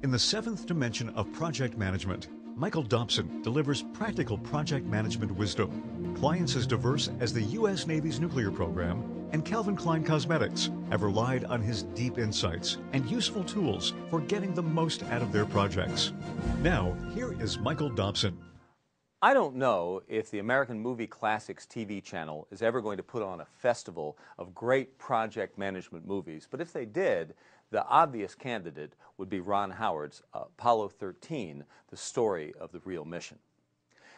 In the seventh dimension of project management, Michael Dobson delivers practical project management wisdom. Clients as diverse as the U.S. Navy's nuclear program and Calvin Klein Cosmetics have relied on his deep insights and useful tools for getting the most out of their projects. Now, here is Michael Dobson. I don't know if the American Movie Classics TV channel is ever going to put on a festival of great project management movies, but if they did, the obvious candidate would be Ron Howard's Apollo 13, the story of the real mission.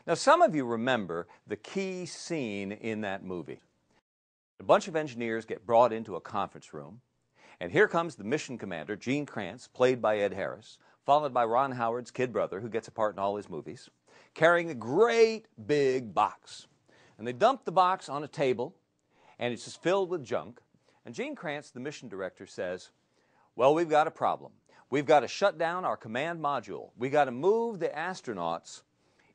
Now, some of you remember the key scene in that movie. A bunch of engineers get brought into a conference room, and here comes the mission commander, Gene Kranz, played by Ed Harris, followed by Ron Howard's kid brother, who gets a part in all his movies, carrying a great big box. And they dump the box on a table, and it's just filled with junk. And Gene Kranz, the mission director, says, well, we've got a problem. We've got to shut down our command module. We've got to move the astronauts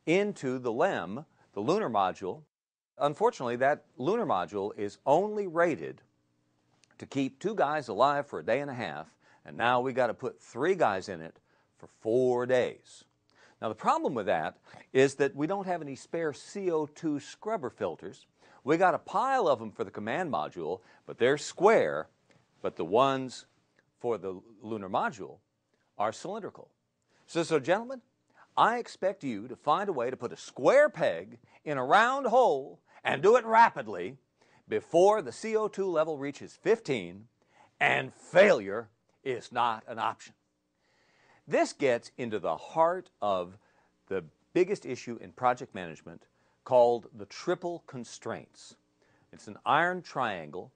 into the LEM, the lunar module. Unfortunately, that lunar module is only rated to keep 2 guys alive for a day and a half, and now we've got to put 3 guys in it for 4 days. Now, the problem with that is that we don't have any spare CO2 scrubber filters. We got a pile of them for the command module, but they're square, but the ones for the lunar module are cylindrical. So gentlemen, I expect you to find a way to put a square peg in a round hole and do it rapidly before the CO2 level reaches 15, and failure is not an option. This gets into the heart of the biggest issue in project management called the triple constraints. It's an iron triangle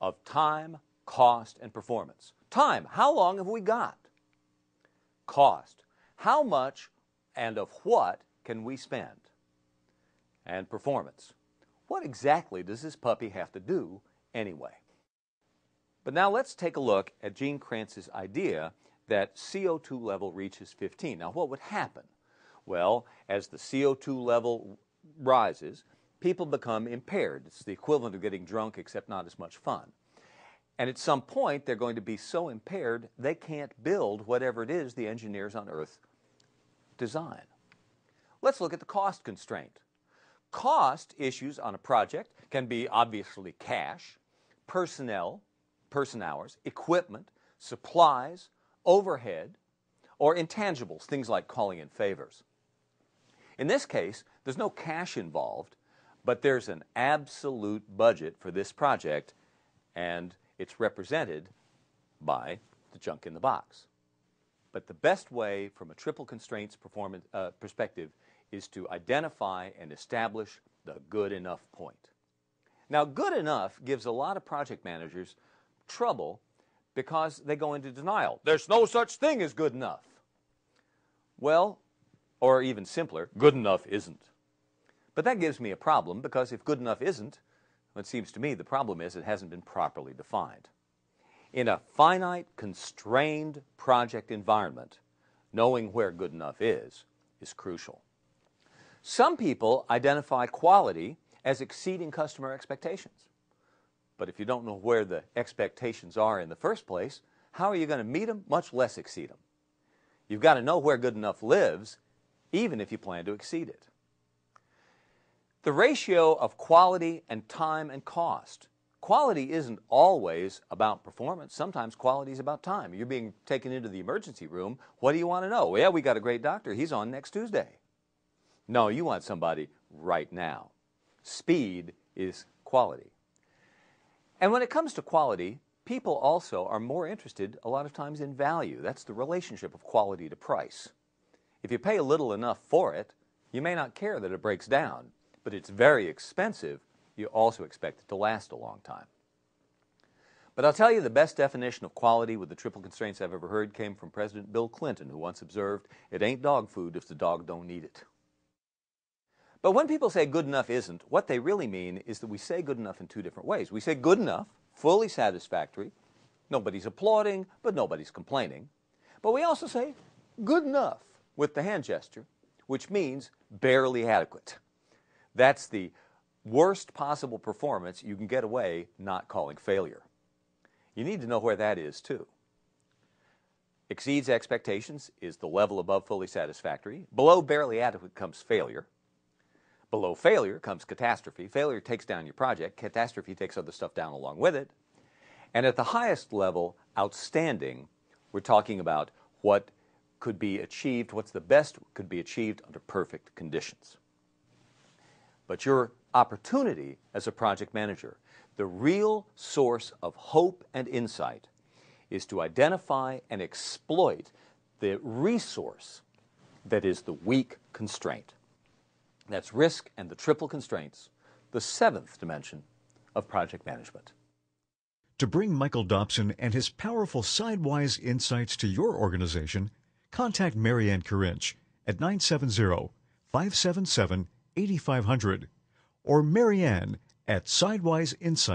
of time, cost, and performance. Time, how long have we got? Cost, how much and of what can we spend? And performance, what exactly does this puppy have to do anyway? But now let's take a look at Gene Kranz's idea that CO2 level reaches 15. Now, what would happen? Well, as the CO2 level rises, people become impaired. It's the equivalent of getting drunk, except not as much fun. And at some point, they're going to be so impaired, they can't build whatever it is the engineers on Earth design. Let's look at the cost constraint. Cost issues on a project can be obviously cash, personnel, person hours, equipment, supplies, overhead, or intangibles, things like calling in favors. In this case, there's no cash involved, but there's an absolute budget for this project, and it's represented by the junk in the box. But the best way from a triple constraints perspective is to identify and establish the good enough point. Now, good enough gives a lot of project managers trouble because they go into denial. There's no such thing as good enough. Well, or even simpler, good enough isn't. But that gives me a problem, because if good enough isn't, it seems to me the problem is it hasn't been properly defined. In a finite, constrained project environment, knowing where good enough is crucial. Some people identify quality as exceeding customer expectations. But if you don't know where the expectations are in the first place, how are you going to meet them, much less exceed them? You've got to know where good enough lives, even if you plan to exceed it. The ratio of quality and time and cost. Quality isn't always about performance. Sometimes quality is about time. You're being taken into the emergency room. What do you want to know? Well, yeah, we got a great doctor. He's on next Tuesday. No, you want somebody right now. Speed is quality. And when it comes to quality, people also are more interested a lot of times in value. That's the relationship of quality to price. If you pay a little enough for it, you may not care that it breaks down, but it's very expensive. You also expect it to last a long time. But I'll tell you, the best definition of quality with the triple constraints I've ever heard came from President Bill Clinton, who once observed, "It ain't dog food if the dog don't eat it." But when people say good enough isn't, what they really mean is that we say good enough in 2 different ways. We say good enough, fully satisfactory, nobody's applauding, but nobody's complaining. But we also say good enough with the hand gesture, which means barely adequate. That's the worst possible performance you can get away not calling failure. You need to know where that is, too. Exceeds expectations is the level above fully satisfactory. Below barely adequate comes failure. Below failure comes catastrophe. Failure takes down your project. Catastrophe takes other stuff down along with it. And at the highest level, outstanding, we're talking about what could be achieved, what's the best could be achieved under perfect conditions. But your opportunity as a project manager, the real source of hope and insight, is to identify and exploit the resource that is the weak constraint. That's risk and the triple constraints, the seventh dimension of project management. To bring Michael Dobson and his powerful SideWise insights to your organization, contact Marianne Corinch at 970-577-8500 or Marianne at SideWise Insights.